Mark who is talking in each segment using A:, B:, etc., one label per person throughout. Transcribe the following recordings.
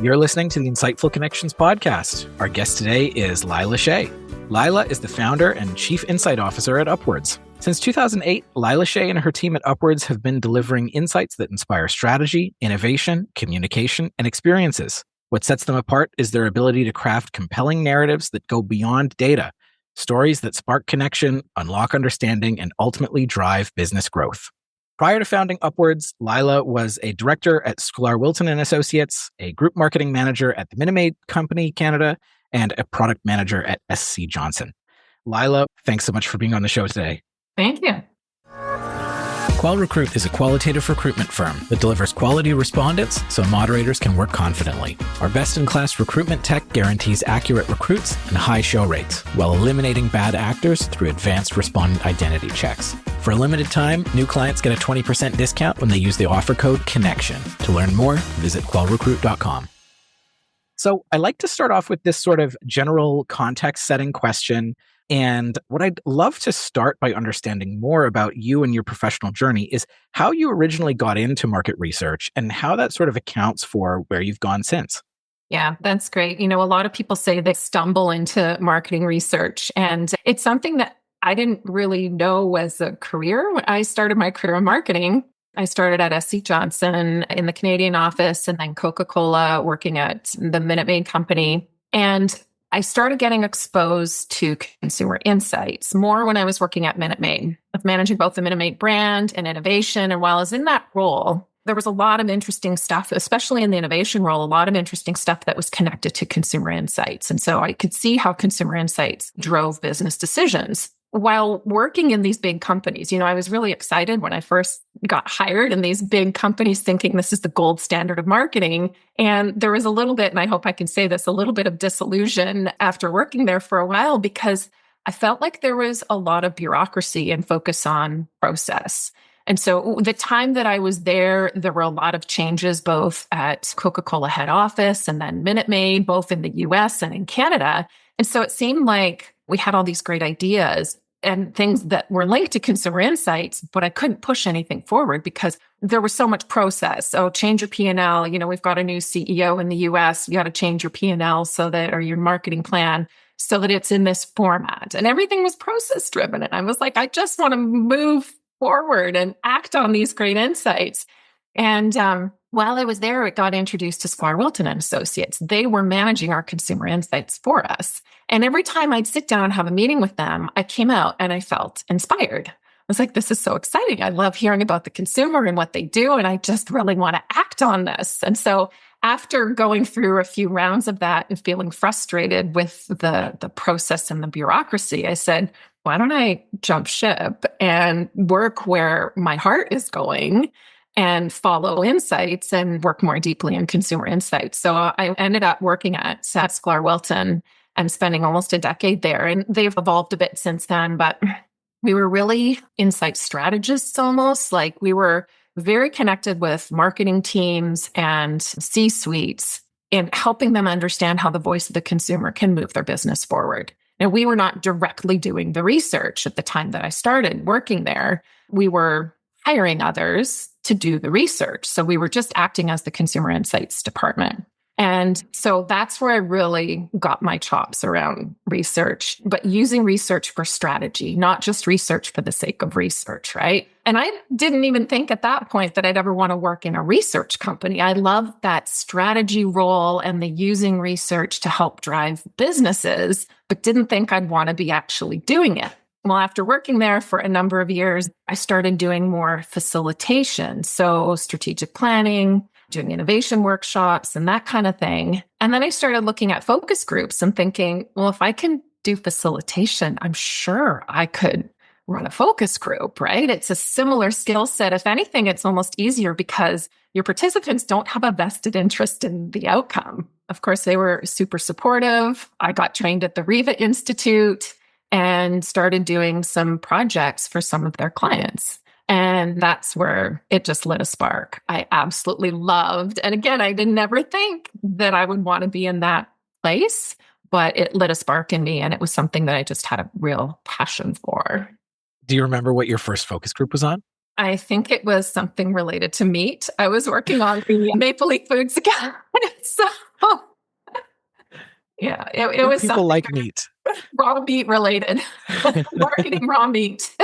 A: You're listening to the Insightful Connections podcast. Our guest today is Layla Shea. Layla is the founder and chief insight officer at Upwords. Since 2008, Layla Shea and her team at Upwords have been delivering insights that inspire strategy, innovation, communication, and experiences. What sets them apart is their ability to craft compelling narratives that go beyond data, stories that spark connection, unlock understanding, and ultimately drive business growth. Prior to founding Upwords, Layla was a director at Sklar, Wilton and Associates, a group marketing manager at the Minute Maid Company Canada, and a product manager at SC Johnson. Layla, thanks so much for being on the show today.
B: Thank you.
A: QualRecruit is a qualitative recruitment firm that delivers quality respondents so moderators can work confidently. Our best-in-class recruitment tech guarantees accurate recruits and high show rates while eliminating bad actors through advanced respondent identity checks. For a limited time, new clients get a 20% discount when they use the offer code CONNECTION. To learn more, visit qualrecruit.com. So I like to start off with this sort of general context-setting question. And what I'd love to start by understanding more about you and your professional journey is how you originally got into market research and how that sort of accounts for where you've gone since.
B: Yeah, that's great. A lot of people say they stumble into marketing research, and it's something that I didn't really know as a career. When I started my career in marketing, I started at SC Johnson in the Canadian office and then Coca-Cola working at the Minute Maid Company. And I started getting exposed to consumer insights more when I was working at Minute Maid, of managing both the Minute Maid brand and innovation. And while I was in that role, there was a lot of interesting stuff, especially in the innovation role, a lot of interesting stuff that was connected to consumer insights. And so I could see how consumer insights drove business decisions. While working in these big companies, I was really excited when I first got hired in these big companies thinking this is the gold standard of marketing. And there was a little bit, and I hope I can say this, a little bit of disillusion after working there for a while because I felt like there was a lot of bureaucracy and focus on process. And so the time that I was there were a lot of changes both at Coca-Cola head office and then Minute Maid, both in the US and in Canada. And so it seemed like we had all these great ideas and things that were linked to consumer insights, but I couldn't push anything forward because there was so much process. So change your P&L. We've got a new CEO in the US. You got to change your P&L or your marketing plan so that it's in this format. And everything was process driven. And I was like, I just want to move forward and act on these great insights. And while I was there, it got introduced to Sklar, Wilton and Associates. They were managing our consumer insights for us. And every time I'd sit down and have a meeting with them, I came out and I felt inspired. I was like, this is so exciting. I love hearing about the consumer and what they do. And I just really want to act on this. And so after going through a few rounds of that and feeling frustrated with the process and the bureaucracy, I said, why don't I jump ship and work where my heart is going and follow insights and work more deeply in consumer insights. So I ended up working at Sklar Wilton and spending almost a decade there. And they've evolved a bit since then, but we were really insight strategists almost. Like we were very connected with marketing teams and C-suites in helping them understand how the voice of the consumer can move their business forward. Now, we were not directly doing the research at the time that I started working there. We were hiring others to do the research. So we were just acting as the consumer insights department. And so that's where I really got my chops around research, but using research for strategy, not just research for the sake of research, right? And I didn't even think at that point that I'd ever want to work in a research company. I love that strategy role and the using research to help drive businesses, but didn't think I'd want to be actually doing it. Well, after working there for a number of years, I started doing more facilitation. So strategic planning, doing innovation workshops and that kind of thing. And then I started looking at focus groups and thinking, well, if I can do facilitation, I'm sure I could run a focus group, right? It's a similar skill set. If anything, it's almost easier because your participants don't have a vested interest in the outcome. Of course, they were super supportive. I got trained at the Riva Institute and started doing some projects for some of their clients. And that's where it just lit a spark. I absolutely loved. And again, I didn't ever think that I would want to be in that place, but it lit a spark in me. And it was something that I just had a real passion for.
A: Do you remember what your first focus group was on?
B: I think it was something related to meat. I was working on the Maple Leaf Foods account. So Oh, yeah, it was
A: People
B: something
A: like meat.
B: raw meat related, marketing raw meat.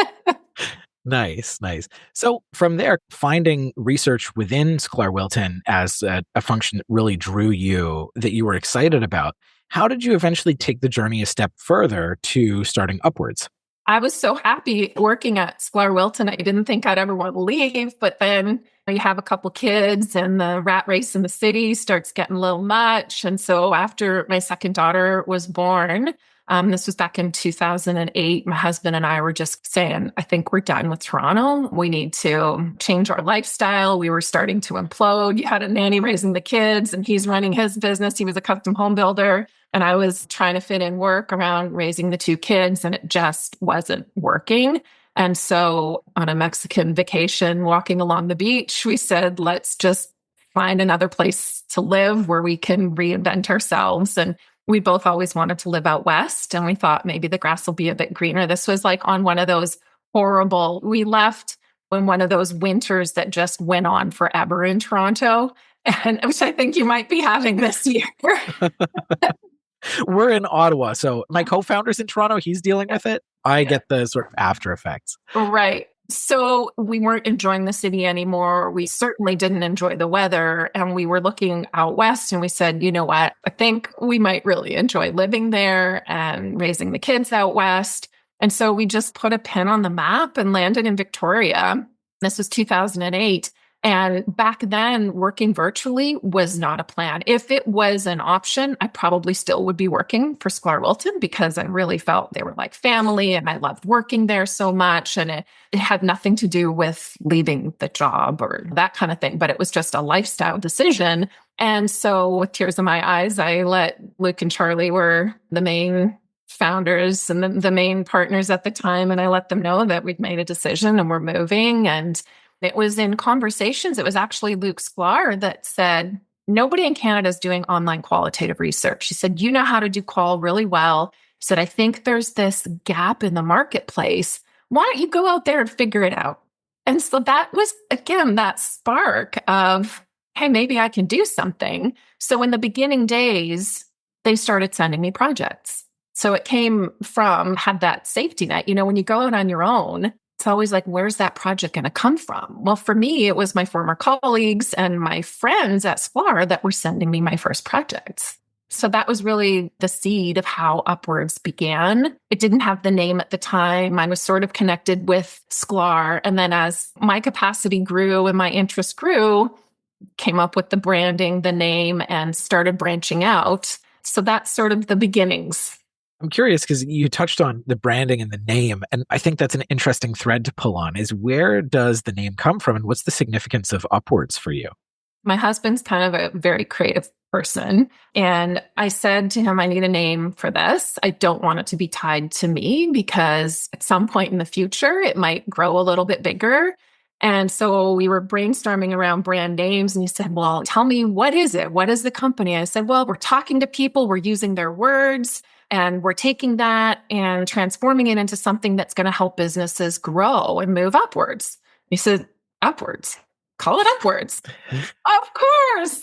A: Nice, nice. So from there, finding research within Sklar Wilton as a function that really drew you, that you were excited about, how did you eventually take the journey a step further to starting Upwards?
B: I was so happy working at Sklar Wilton. I didn't think I'd ever want to leave, but then you have a couple kids and the rat race in the city starts getting a little much. And so after my second daughter was born, this was back in 2008, my husband and I were just saying, I think we're done with Toronto. We need to change our lifestyle. We were starting to implode. You had a nanny raising the kids and he's running his business. He was a custom home builder. And I was trying to fit in work around raising the two kids, and it just wasn't working. And so on a Mexican vacation, walking along the beach, we said, let's just find another place to live where we can reinvent ourselves. And we both always wanted to live out west. And we thought maybe the grass will be a bit greener. This was like on one of those horrible, we left in one of those winters that just went on forever in Toronto, and which I think you might be having this year.
A: We're in Ottawa. So my co-founder's in Toronto. He's dealing with it. I get the sort of after effects.
B: Right. So we weren't enjoying the city anymore. We certainly didn't enjoy the weather. And we were looking out west and we said, you know what? I think we might really enjoy living there and raising the kids out west. And so we just put a pin on the map and landed in Victoria. This was 2008. And back then, working virtually was not a plan. If it was an option, I probably still would be working for Sklar Wilton because I really felt they were like family and I loved working there so much. And it had nothing to do with leaving the job or that kind of thing, but it was just a lifestyle decision. And so with tears in my eyes, I let Luke and Charlie were the main founders and the main partners at the time. And I let them know that we'd made a decision and we're moving. And it was in conversations. It was actually Luke Sklar that said, nobody in Canada is doing online qualitative research. He said, you know how to do qual really well. He said, I think there's this gap in the marketplace. Why don't you go out there and figure it out? And so that was, again, that spark of, hey, maybe I can do something. So in the beginning days, they started sending me projects. So it came from, had that safety net. You know, when you go out on your own, it's always like, where's that project going to come from? Well, for me, it was my former colleagues and my friends at Sklar that were sending me my first projects. So that was really the seed of how Upwards began. It didn't have the name at the time. I was sort of connected with Sklar. And then as my capacity grew and my interest grew, came up with the branding, the name, and started branching out. So that's sort of the beginnings.
A: I'm curious because you touched on the branding and the name, and I think that's an interesting thread to pull on, is where does the name come from and what's the significance of Upwards for you?
B: My husband's kind of a very creative person. And I said to him, I need a name for this. I don't want it to be tied to me because at some point in the future, it might grow a little bit bigger. And so we were brainstorming around brand names and he said, well, tell me, what is it? What is the company? I said, well, we're talking to people, we're using their words. And we're taking that and transforming it into something that's going to help businesses grow and move upwards. He said, Upwards. Call it Upwards. Of course.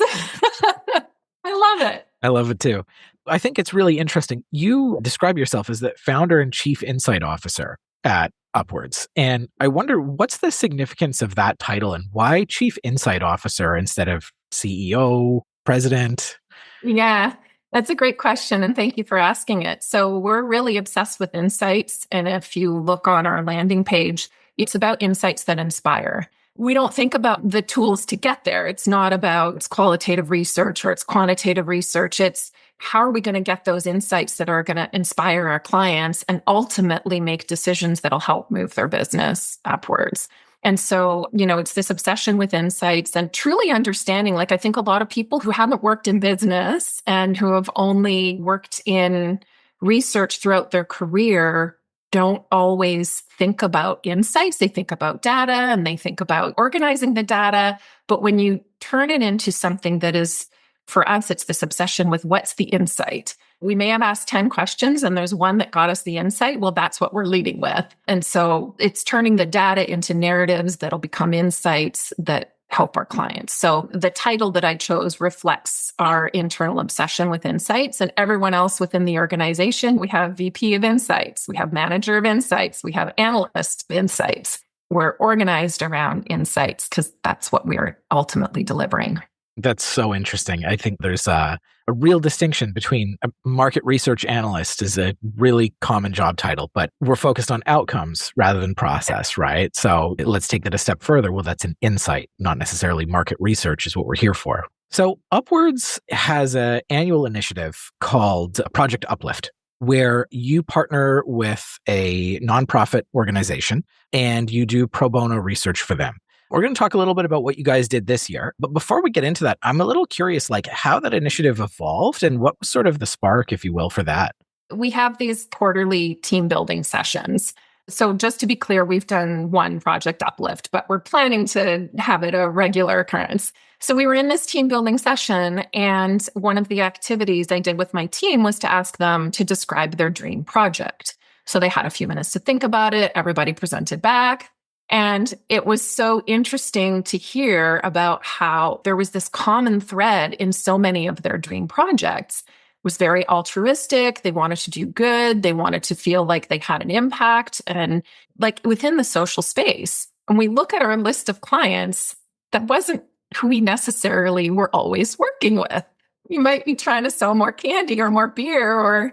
B: I love it.
A: I love it too. I think it's really interesting. You describe yourself as the founder and chief insight officer at Upwards. And I wonder, what's the significance of that title and why chief insight officer instead of CEO, president?
B: Yeah. That's a great question. And thank you for asking it. So we're really obsessed with insights. And if you look on our landing page, it's about insights that inspire. We don't think about the tools to get there. It's not about qualitative research or it's quantitative research. It's how are we going to get those insights that are going to inspire our clients and ultimately make decisions that'll help move their business upwards. And so, you know, it's this obsession with insights and truly understanding. Like, I think a lot of people who haven't worked in business and who have only worked in research throughout their career don't always think about insights. They think about data and they think about organizing the data. But when you turn it into something that is, for us, it's this obsession with what's the insight. We may have asked 10 questions and there's one that got us the insight. Well, that's what we're leading with. And so it's turning the data into narratives that'll become insights that help our clients. So the title that I chose reflects our internal obsession with insights, and everyone else within the organization. We have VP of Insights, we have Manager of Insights, we have Analyst of Insights. We're organized around insights because that's what we're ultimately delivering.
A: That's so interesting. I think there's a real distinction between a market research analyst is a really common job title, but we're focused on outcomes rather than process, right? So let's take that a step further. Well, that's an insight, not necessarily market research is what we're here for. So Upwards has an annual initiative called Project Uplift, where you partner with a nonprofit organization and you do pro bono research for them. We're going to talk a little bit about what you guys did this year. But before we get into that, I'm a little curious, like how that initiative evolved and what was sort of the spark, if you will, for that.
B: We have these quarterly team building sessions. So just to be clear, we've done one Project Uplift, but we're planning to have it a regular occurrence. So we were in this team building session, and one of the activities I did with my team was to ask them to describe their dream project. So they had a few minutes to think about it. Everybody presented back. And it was so interesting to hear about how there was this common thread in so many of their dream projects. It was very altruistic. They wanted to do good. They wanted to feel like they had an impact and like within the social space. And we look at our list of clients, that wasn't who we necessarily were always working with. You might be trying to sell more candy or more beer or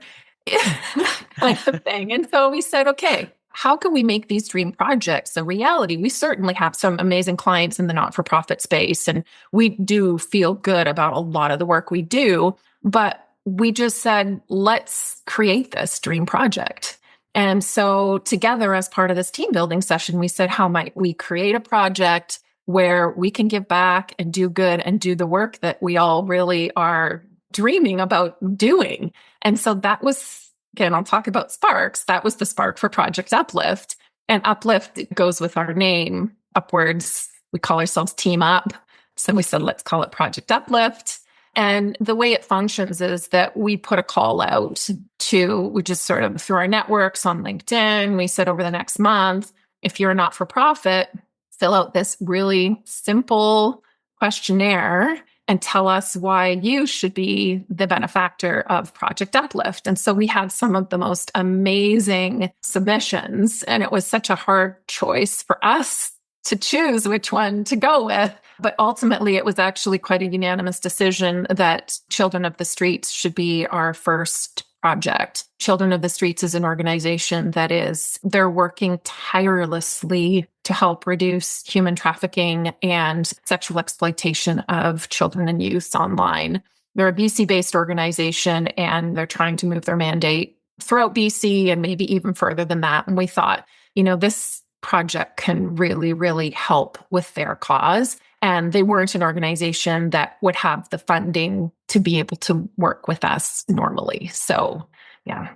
B: kind of thing. And so we said, okay, how can we make these dream projects a reality? We certainly have some amazing clients in the not-for-profit space, and we do feel good about a lot of the work we do, but we just said, let's create this dream project. And so together as part of this team building session, we said, how might we create a project where we can give back and do good and do the work that we all really are dreaming about doing? And so that was, again, I'll talk about sparks. That was the spark for Project Uplift. And Uplift goes with our name, Upwards. We call ourselves Team Up. So we said, let's call it Project Uplift. And the way it functions is that we put a call out we just sort of through our networks on LinkedIn. We said over the next month, if you're a not-for-profit, fill out this really simple questionnaire and tell us why you should be the benefactor of Project Uplift. And so we had some of the most amazing submissions, and it was such a hard choice for us to choose which one to go with. But ultimately, it was actually quite a unanimous decision that Children of the Streets should be our first project. Children of the Streets is an organization they're working tirelessly to help reduce human trafficking and sexual exploitation of children and youth online. They're a BC-based organization, and they're trying to move their mandate throughout BC and maybe even further than that. And we thought, this project can really, really help with their cause. And they weren't an organization that would have the funding to be able to work with us normally. So, yeah.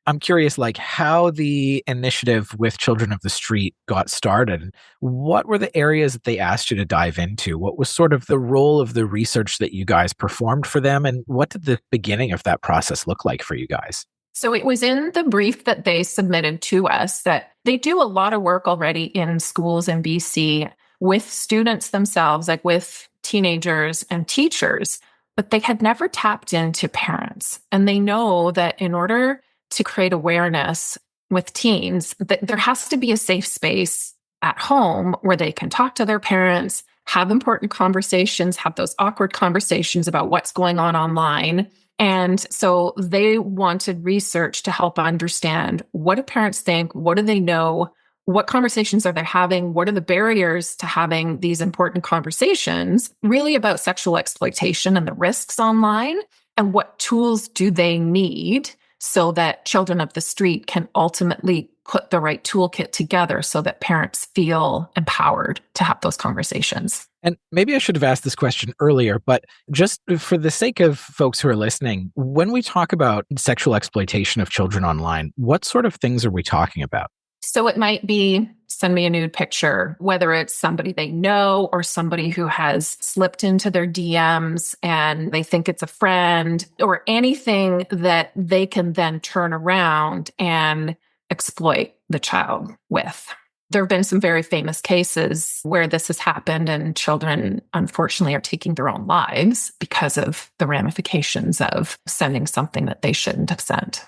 A: I'm curious, like how the initiative with Children of the Street got started. What were the areas that they asked you to dive into? What was sort of the role of the research that you guys performed for them? And what did the beginning of that process look like for you guys?
B: So it was in the brief that they submitted to us that they do a lot of work already in schools in BC with students themselves, like with teenagers and teachers, but they had never tapped into parents. And they know that in order to create awareness with teens, that there has to be a safe space at home where they can talk to their parents, have important conversations, have those awkward conversations about what's going on online. And so they wanted research to help understand, what do parents think? What do they know? What conversations are they having? What are the barriers to having these important conversations really about sexual exploitation and the risks online? And what tools do they need so that Children of the Street can ultimately put the right toolkit together so that parents feel empowered to have those conversations?
A: And maybe I should have asked this question earlier, but just for the sake of folks who are listening, when we talk about sexual exploitation of children online, what sort of things are we talking about?
B: So it might be send me a nude picture, whether it's somebody they know or somebody who has slipped into their DMs and they think it's a friend, or anything that they can then turn around and exploit the child with. There have been some very famous cases where this has happened and children, unfortunately, are taking their own lives because of the ramifications of sending something that they shouldn't have sent.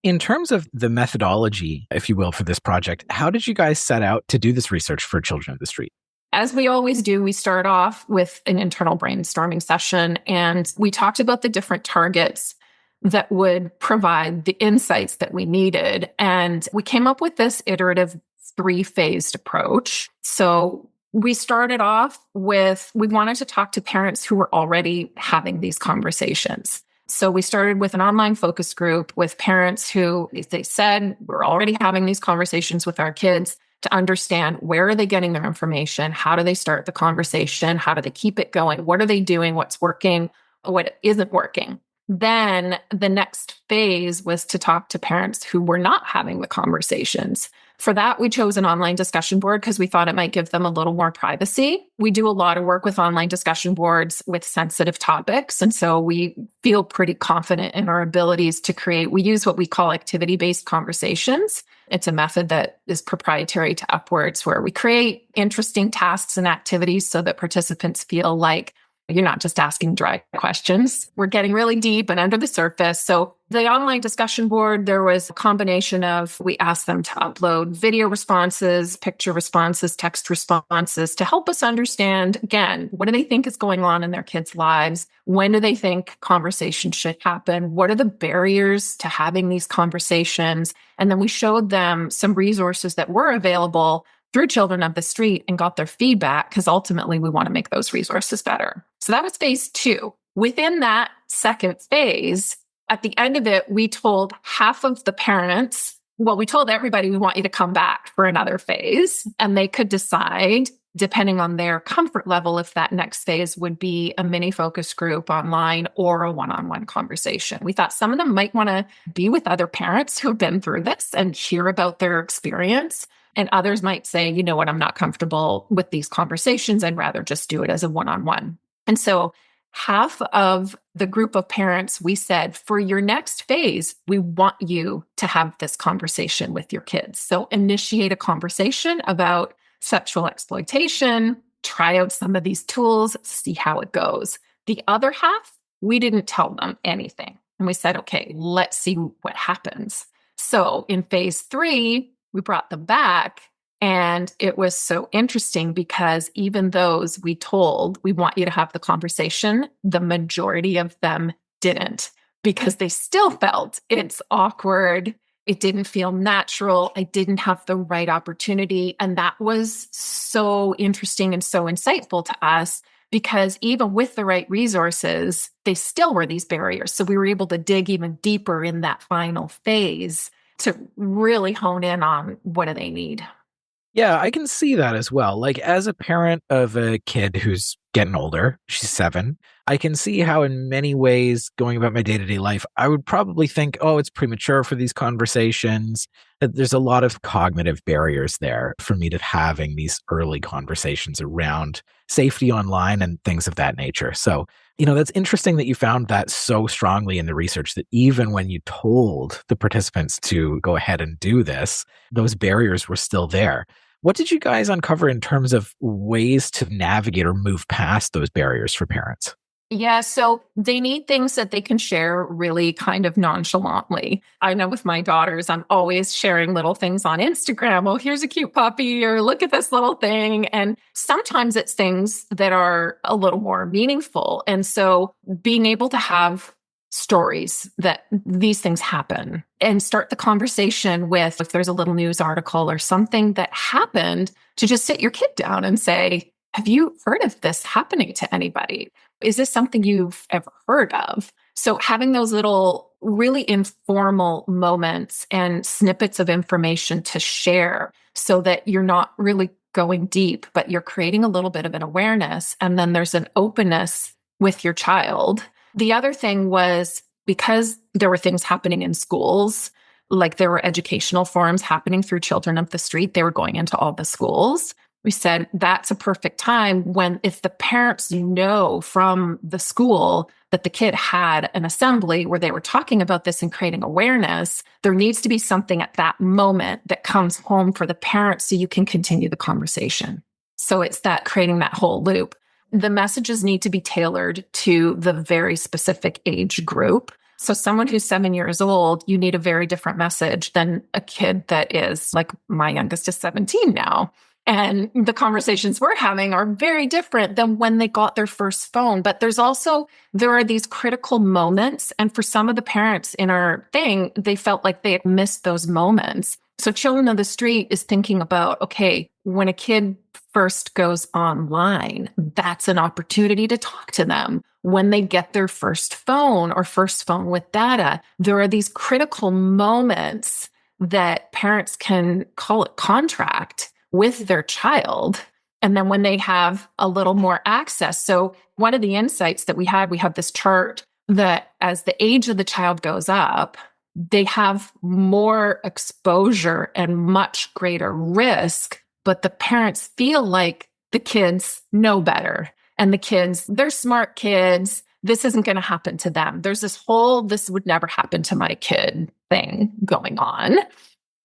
A: In terms of the methodology, if you will, for this project, how did you guys set out to do this research for Children of the Street?
B: As we always do, we start off with an internal brainstorming session, and we talked about the different targets that would provide the insights that we needed. And we came up with this iterative 3-phased approach. So we started off with, we wanted to talk to parents who were already having these conversations. So we started with an online focus group with parents who, as they said, we're already having these conversations with our kids to understand where are they getting their information? How do they start the conversation? How do they keep it going? What are they doing? What's working? What isn't working? Then the next phase was to talk to parents who were not having the conversations. For that, we chose an online discussion board because we thought it might give them a little more privacy. We do a lot of work with online discussion boards with sensitive topics. And so we feel pretty confident in our abilities to create, we use what we call activity-based conversations. It's a method that is proprietary to Upwords, where we create interesting tasks and activities so that participants feel like you're not just asking dry questions. We're getting really deep and under the surface. So the online discussion board, there was a combination of, we asked them to upload video responses, picture responses, text responses to help us understand, again, what do they think is going on in their kids' lives? When do they think conversations should happen? What are the barriers to having these conversations? And then we showed them some resources that were available through Children of the Street and got their feedback, because ultimately we want to make those resources better. So that was phase 2. Within that second phase, at the end of it, we told half of the parents, well, we told everybody we want you to come back for another phase, and they could decide, depending on their comfort level, if that next phase would be a mini focus group online or a one-on-one conversation. We thought some of them might want to be with other parents who've been through this and hear about their experience. And others might say, you know what, I'm not comfortable with these conversations. I'd rather just do it as a one-on-one. And so half of the group of parents, we said, for your next phase, we want you to have this conversation with your kids. So initiate a conversation about sexual exploitation, try out some of these tools, see how it goes. The other half, we didn't tell them anything. And we said, okay, let's see what happens. So in phase 3, we brought them back, and it was so interesting because even those we told, we want you to have the conversation, the majority of them didn't, because they still felt it's awkward. It didn't feel natural. I didn't have the right opportunity. And that was so interesting and so insightful to us, because even with the right resources, they still were these barriers. So we were able to dig even deeper in that final phase to really hone in on what do they need.
A: Yeah, I can see that as well. Like, as a parent of a kid who's getting older, she's 7, I can see how in many ways, going about my day-to-day life, I would probably think, oh, it's premature for these conversations. That there's a lot of cognitive barriers there for me to having these early conversations around safety online and things of that nature. So, that's interesting that you found that so strongly in the research, that even when you told the participants to go ahead and do this, those barriers were still there. What did you guys uncover in terms of ways to navigate or move past those barriers for parents?
B: Yeah, so they need things that they can share really kind of nonchalantly. I know with my daughters, I'm always sharing little things on Instagram. Oh, here's a cute puppy, or look at this little thing. And sometimes it's things that are a little more meaningful. And so being able to have stories that these things happen and start the conversation with, if there's a little news article or something that happened, to just sit your kid down and say, have you heard of this happening to anybody? Is this something you've ever heard of? So having those little really informal moments and snippets of information to share so that you're not really going deep, but you're creating a little bit of an awareness. And then there's an openness with your child. The other thing was, because there were things happening in schools, like there were educational forums happening through Children of the Street, they were going into all the schools. We said that's a perfect time when, if the parents know from the school that the kid had an assembly where they were talking about this and creating awareness, there needs to be something at that moment that comes home for the parents so you can continue the conversation. So it's that creating that whole loop. The messages need to be tailored to the very specific age group. So someone who's 7 years old, you need a very different message than a kid that is, like, my youngest is 17 now. And the conversations we're having are very different than when they got their first phone. But there are these critical moments. And for some of the parents in our thing, they felt like they had missed those moments. So Children of the Street is thinking about, okay, when a kid first goes online, that's an opportunity to talk to them. When they get their first phone or first phone with data, there are these critical moments that parents can call it contract with their child. And then when they have a little more access. So one of the insights that we have this chart that as the age of the child goes up, they have more exposure and much greater risk, but the parents feel like the kids know better. And the kids, they're smart kids. This isn't going to happen to them. There's this whole, this would never happen to my kid thing going on.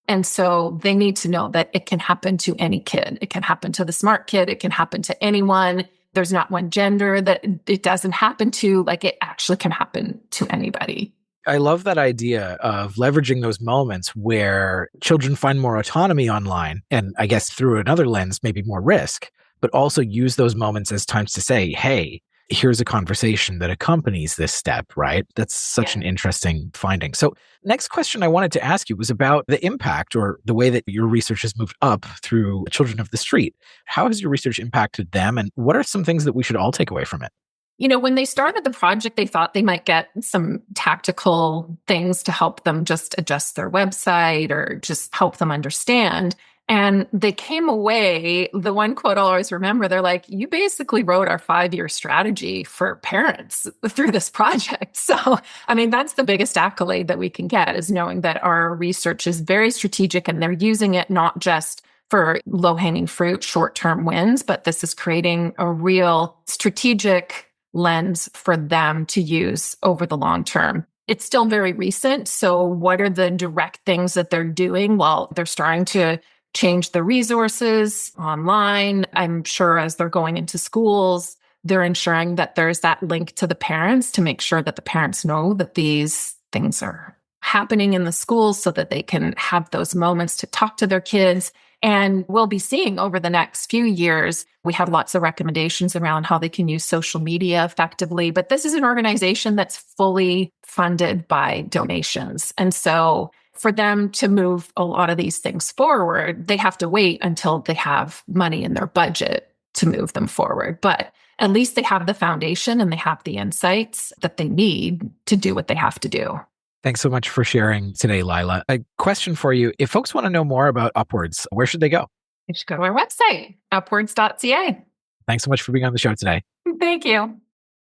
B: And so they need to know that it can happen to any kid. It can happen to the smart kid. It can happen to anyone. There's not one gender that it doesn't happen to. Like, it actually can happen to anybody.
A: I love that idea of leveraging those moments where children find more autonomy online, and I guess through another lens, maybe more risk, but also use those moments as times to say, hey, here's a conversation that accompanies this step, right? That's such an interesting finding. So next question I wanted to ask you was about the impact or the way that your research has moved up through Children of the Street. How has your research impacted them? And what are some things that we should all take away from it?
B: When they started the project, they thought they might get some tactical things to help them just adjust their website or just help them understand. And they came away, the one quote I'll always remember, they're like, you basically wrote our 5-year strategy for parents through this project. So, that's the biggest accolade that we can get, is knowing that our research is very strategic and they're using it not just for low-hanging fruit, short-term wins, but this is creating a real strategic lens for them to use over the long term. It's still very recent. So what are the direct things that they're doing? Well, they're starting to change the resources online. I'm sure as they're going into schools, they're ensuring that there's that link to the parents to make sure that the parents know that these things are happening in the schools so that they can have those moments to talk to their kids. And we'll be seeing over the next few years, we have lots of recommendations around how they can use social media effectively. But this is an organization that's fully funded by donations. And so for them to move a lot of these things forward, they have to wait until they have money in their budget to move them forward. But at least they have the foundation and they have the insights that they need to do what they have to do.
A: Thanks so much for sharing today, Layla. A question for you. If folks want to know more about Upwords, where should they go?
B: You should go to our website, upwords.ca.
A: Thanks so much for being on the show today.
B: Thank you.